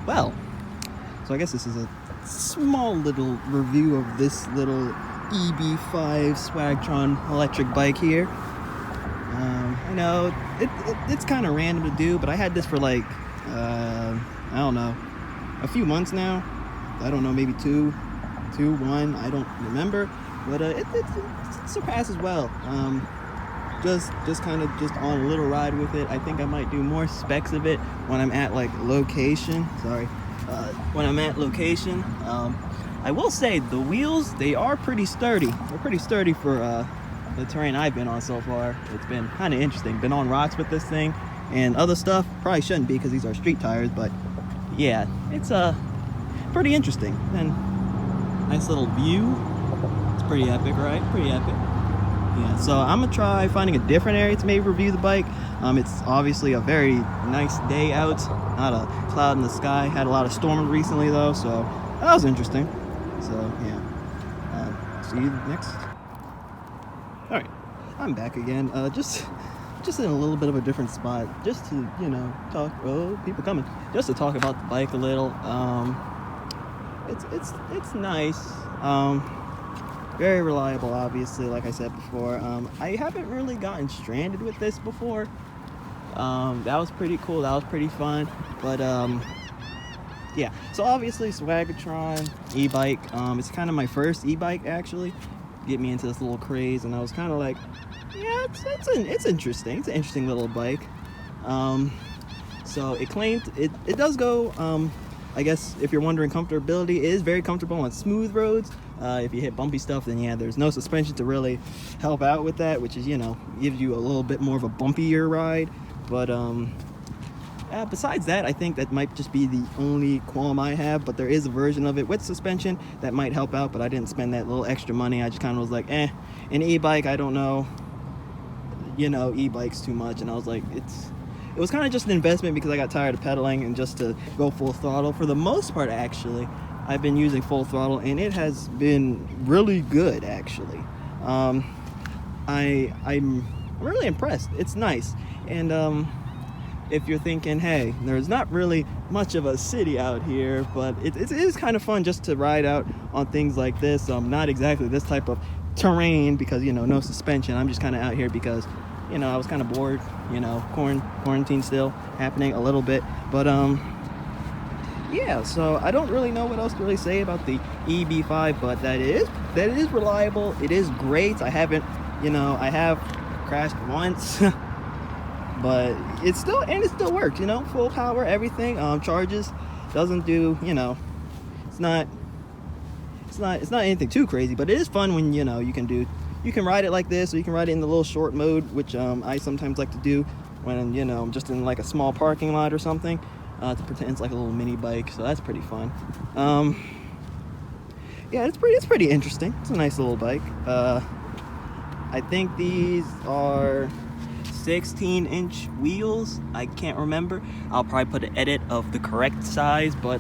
Well, so I guess this is a small little review of this little EB-5 Swagtron electric bike here. I know it's kind of random to do, but I had this for like, I don't know, a few months now. I don't know, maybe two, one, I don't remember, but it surpasses well. Just kind of on a little ride with it. I think I might do more specs of it when I'm at like location. When I'm at location. I will say the wheels, they are pretty sturdy. They're pretty sturdy for the terrain I've been on so far. It's been kind of interesting. Been on rocks with this thing and other stuff. Probably shouldn't be because these are street tires, but yeah, it's pretty interesting. And nice little view. It's pretty epic, right? Pretty epic. Yeah, so I'm gonna try finding a different area to maybe review the bike. It's obviously a very nice day out, not a cloud in the sky. Had a lot of storms recently though, so that was interesting. So yeah, see you next. All right, I'm back again. Just in a little bit of a different spot, just to talk. Oh, people coming! Just to talk about the bike a little. It's nice. Very reliable, obviously, like I said before. I haven't really gotten stranded with this before. That was pretty cool. That was pretty fun. But yeah. So obviously, Swagtron e-bike. It's kind of my first e-bike actually. Get me into this little craze, and I was kind of like, yeah, it's interesting. It's an interesting little bike. So it claimed it does go. I guess if you're wondering, comfortability, it is very comfortable on smooth roads. If you hit bumpy stuff, then yeah, there's no suspension to really help out with that, which is, gives you a little bit more of a bumpier ride. But besides that, I think that might just be the only qualm I have. But there is a version of it with suspension that might help out, but I didn't spend that little extra money. I just kind of was like, an e-bike, I don't know, e-bikes too much. And I was like, it was kind of just an investment because I got tired of pedaling and just to go full throttle. For the most part, actually, I've been using full throttle and it has been really good, actually. I'm really impressed. It's nice. And if you're thinking, hey, there's not really much of a city out here, but it is kind of fun just to ride out on things like this. Not exactly this type of terrain because, no suspension. I'm just kind of out here because I was kind of bored, quarantine still happening a little bit, but yeah, so I don't really know what else to really say about the EB-5, but that it is reliable. It is great. I haven't, I have crashed once, but it still works, full power, everything, charges, doesn't do, it's not anything too crazy, but it is fun when, you can ride it like this, or you can ride it in the little short mode, which I sometimes like to do when I'm just in like a small parking lot or something, to pretend it's like a little mini bike. So that's pretty fun. Yeah, it's pretty interesting. It's a nice little bike. I think these are 16-inch wheels. I can't remember. I'll probably put an edit of the correct size, but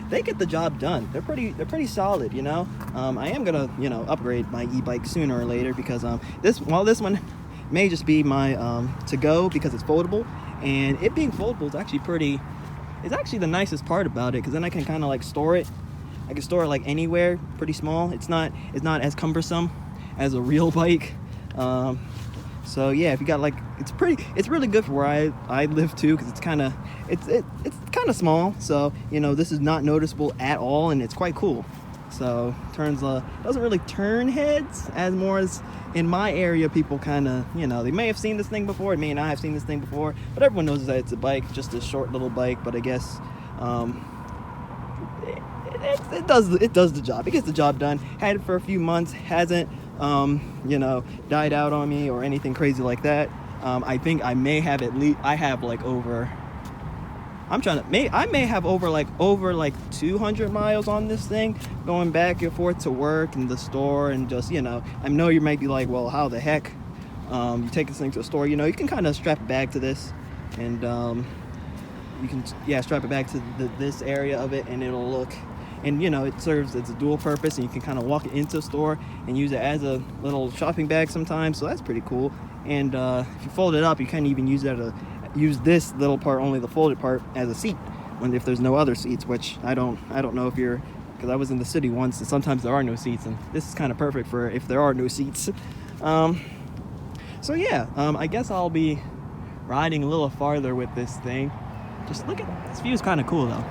they get the job done. They're pretty solid, I am gonna upgrade my e-bike sooner or later because this one may just be my to go because it's foldable, and it being foldable is actually the nicest part about it, because then I can kind of like store it. I can store it like anywhere, pretty small. It's not as cumbersome as a real bike. So yeah, if you got like, it's really good for where I live too, because it's kind of small. So this is not noticeable at all, and it's quite cool. So doesn't really turn heads as more as in my area. People kind of they may have seen this thing before, may not have seen this thing before, but everyone knows that it's a bike, just a short little bike. But I guess it does the job. It gets the job done. Had it for a few months, hasn't died out on me or anything crazy like that. I think I may have I may have over like 200 miles on this thing, going back and forth to work and the store, and just I know you might be like, well, how the heck you take this thing to the store? You can kind of strap it back to this, and you can strap it back to this area of it, and it'll look, and it serves as a dual purpose, and you can kind of walk it into a store and use it as a little shopping bag sometimes. So that's pretty cool. And if you fold it up, you can even use this little part, only the folded part, as a seat. if there's no other seats, which I don't know if you're, because I was in the city once and sometimes there are no seats, and this is kind of perfect for if there are no seats. So yeah, I guess I'll be riding a little farther with this thing. Just look at this view, is kind of cool though.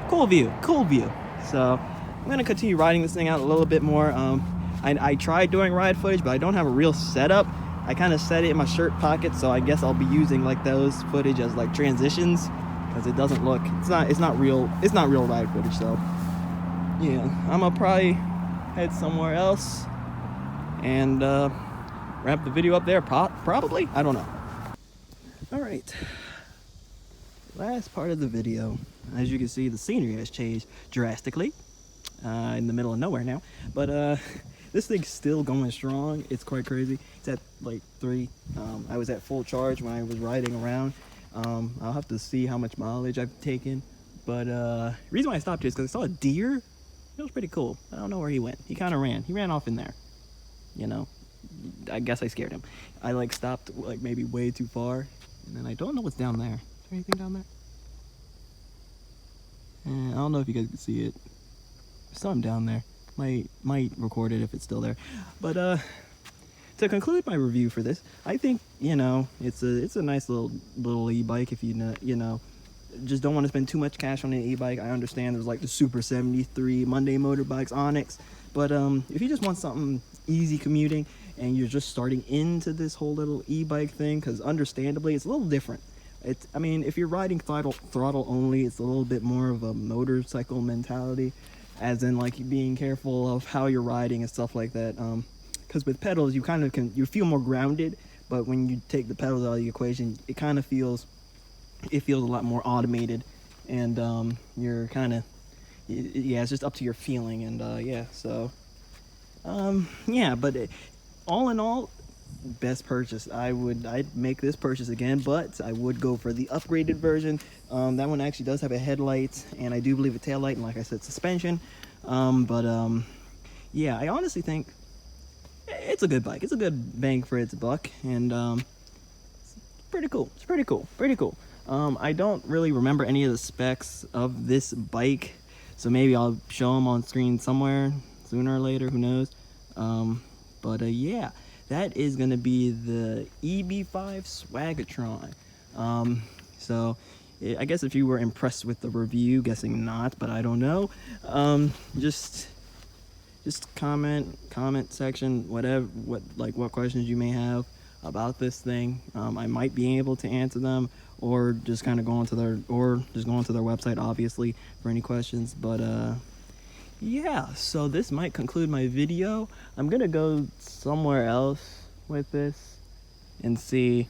Cool view. So I'm gonna continue riding this thing out a little bit more. I tried doing ride footage, but I don't have a real setup. I kind of set it in my shirt pocket, so I guess I'll be using like those footage as like transitions, because it doesn't look, it's not real ride footage. So yeah, I'm gonna probably head somewhere else and wrap the video up there. Probably, I don't know. All right, last part of the video. As you can see, the scenery has changed drastically. In the middle of nowhere now, but this thing's still going strong. It's quite crazy. It's at like 3. I was at full charge when I was riding around. I'll have to see how much mileage I've taken, but the reason why I stopped here is because I saw a deer. It was pretty cool. I don't know where he went. He kind of ran. He ran off in there, you know. I guess I scared him. I like stopped like maybe way too far, and then I don't know what's down there. Is there anything down there? I don't know if you guys can see it. There's something down there. Might record it if it's still there. But to conclude my review for this, I think, you know, it's a nice little e-bike. If you know, just don't want to spend too much cash on an e-bike. I understand there's like the Super 73 Monday Motorbikes Onyx, but if you just want something easy commuting and you're just starting into this whole little e-bike thing, because understandably it's a little different. I mean, if you're riding throttle only, it's a little bit more of a motorcycle mentality, as in like being careful of how you're riding and stuff like that. Because with pedals, you kind of you feel more grounded, but when you take the pedals out of the equation, it kind of feels a lot more automated, and you're kind of, yeah, it's just up to your feeling, and yeah, so yeah, but all in all, best purchase. I'd make this purchase again, but I would go for the upgraded version. That one actually does have a headlight, and I do believe a tail light, and like I said, suspension. Yeah, I honestly think it's a good bike. It's a good bang for its buck, and it's pretty cool. I don't really remember any of the specs of this bike, so maybe I'll show them on screen somewhere sooner or later, who knows. Yeah, that is going to be the EB-5 Swagtron. So I guess if you were impressed with the review, guessing not, but I don't know, just comment section, what questions you may have about this thing. I might be able to answer them, or just kind of go onto their website, obviously, for any questions. But yeah, so this might conclude my video. I'm gonna go somewhere else with this and see,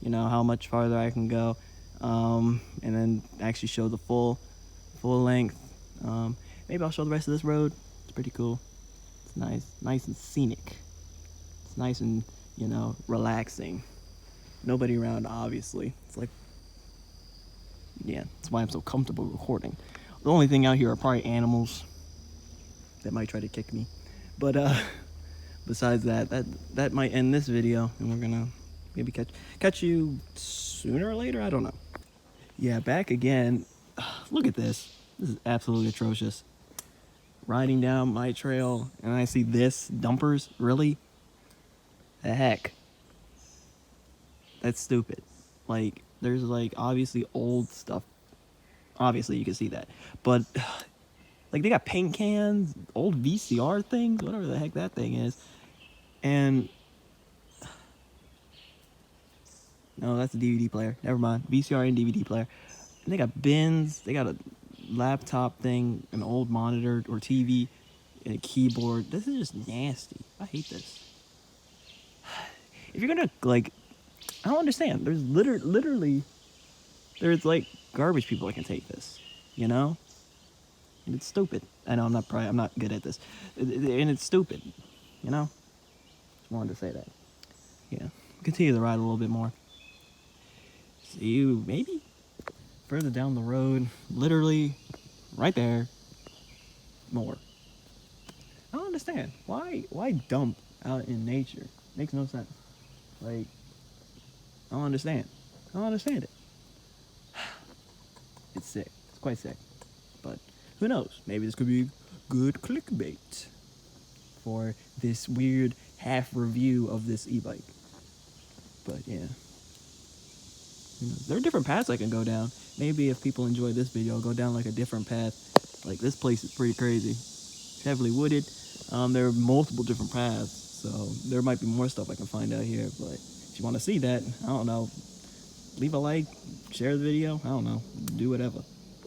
you know, how much farther I can go, and then actually show the full length. Maybe I'll show the rest of this road. It's pretty cool. It's nice and scenic. It's nice and, you know, relaxing. Nobody around, obviously. It's like, yeah, that's why I'm so comfortable recording. The only thing out here are probably animals that might try to kick me, but besides that might end this video, and we're gonna maybe catch you sooner or later. I don't know. Yeah, back again. Look at this. This is absolutely atrocious. Riding down my trail and I see this dumpers. Really? The heck? That's stupid. Like, there's like obviously old stuff. Obviously you can see that, but like they got paint cans, old VCR things, whatever the heck that thing is, and no, that's a DVD player. Never mind, VCR and DVD player. And they got bins. They got a laptop thing, an old monitor or TV, and a keyboard. This is just nasty. I hate this. If you're gonna like, I don't understand. There's literally, there's like garbage people that can take this, you know. And it's stupid. I know I'm not good at this, and it's stupid, you know. Just wanted to say that. Yeah, continue the ride a little bit more. See you maybe further down the road, literally right there. More. I don't understand why dump out in nature. Makes no sense. Like, I don't understand it. It's sick. It's quite sick. But who knows? Maybe this could be good clickbait for this weird half review of this e-bike. But yeah, there are different paths I can go down. Maybe if people enjoy this video, I'll go down like a different path. Like this place is pretty crazy. It's heavily wooded. There are multiple different paths, so there might be more stuff I can find out here. But if you want to see that, I don't know, leave a like, share the video, I don't know, do whatever.